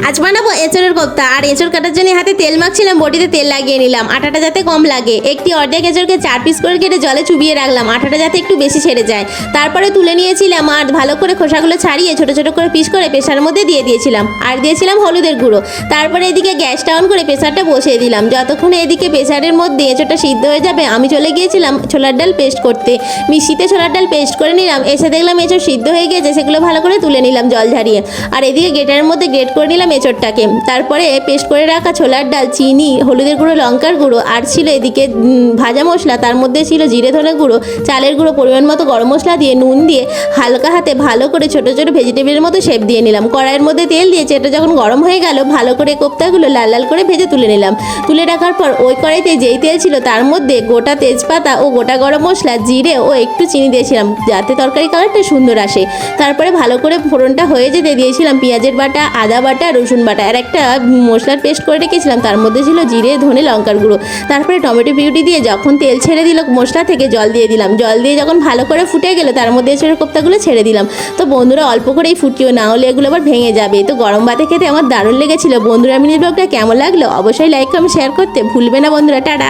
আজ বানাবো এঁচড়ের কোপ্তা। আর এঁচড় কাটার জন্য হাতে তেল মাখছিলাম, বটিতে তেল লাগিয়ে নিলাম আটাটা যাতে কম লাগে। একটি অর্ধেক এঁচড়কে 4 পিস করে কেটে জলে চুবিয়ে রাখলাম, আটাটা যাতে একটু বেশি ছেড়ে যায়। তারপরে তুলে নিয়েছিলাম আর ভালো করে খোসাগুলো ছাড়িয়ে ছোট ছোট করে পিস করে প্রেসারের মধ্যে দিয়ে দিয়েছিলাম। আর দিয়েছিলাম হলুদের গুঁড়ো। তারপরে এদিকে গ্যাসটা অন করে প্রেসারটা বসিয়ে দিলাম। যতক্ষণে এদিকে প্রেসারের মধ্যে এঁচড়টা সিদ্ধ হয়ে যাবে আমি চলে গিয়েছিলাম ছোলার ডাল পেস্ট করতে। মিক্সিতে ছোলার ডাল পেস্ট করে নিলাম, এসে দেখলাম এঁচড় সিদ্ধ হয়ে গিয়েছে, সেগুলো ভালো করে তুলে নিলাম জল ঝারিয়ে। আর এদিকে গ্রেটারের মধ্যে গ্রেট করে নিলাম এঁচড়টাকে। তারপরে পেস্ট করে রাখা ছোলার ডাল, চিনি, হলুদের গুঁড়ো, লঙ্কার গুঁড়ো আর ছিল এদিকে ভাজা মশলা। তার মধ্যে ছিল জিরে ধনে গুঁড়ো, চালের গুঁড়ো, পরিমাণ মতো গরম মশলা দিয়ে নুন দিয়ে হালকা হাতে ভালো করে ছোট ছোট ভেজিটেবলের মতো শেপ দিয়ে নিলাম। কড়াইয়ের মধ্যে তেল দিয়েছে, এটা যখন গরম হয়ে গেল ভালো করে কোপ্তাগুলো লাল লাল করে ভেজে তুলে নিলাম। তুলে রাখার পর ওই কড়াইতে যেই তেল ছিল তার মধ্যে গোটা তেজপাতা ও গোটা গরম মশলা, জিরে ও একটু চিনি দিয়েছিলাম যাতে তরকারি কালারটা সুন্দর আসে। তারপরে ভালো করে ফোড়নটা হয়ে যেতে দিয়েছিলাম পেঁয়াজের বাটা, আদা বাটা, রসুন বাটা আর একটা মশলার পেস্ট করে রেখেছিলাম, তার মধ্যে ছিল জিরে ধনে লঙ্কার গুঁড়ো। তারপরে টমেটো পিউরি দিয়ে যখন তেল ছেড়ে দিল মশলা থেকে জল দিয়ে দিলাম। জল দিয়ে যখন ভালো করে ফুটে গেল তার মধ্যে এঁচড়ের কোপ্তাগুলো ছেড়ে দিলাম। তো বন্ধুরা অল্প করেই ফুটিও, না হলে এগুলো আবার ভেঙে যাবে। তো গরম ভাতে খেতে আমার দারুণ লেগেছিল। বন্ধুরা মিনি ব্লগটা কেমন লাগলো অবশ্যই লাইক কমেন্ট শেয়ার করতে ভুলবে না বন্ধুরা। টাটা।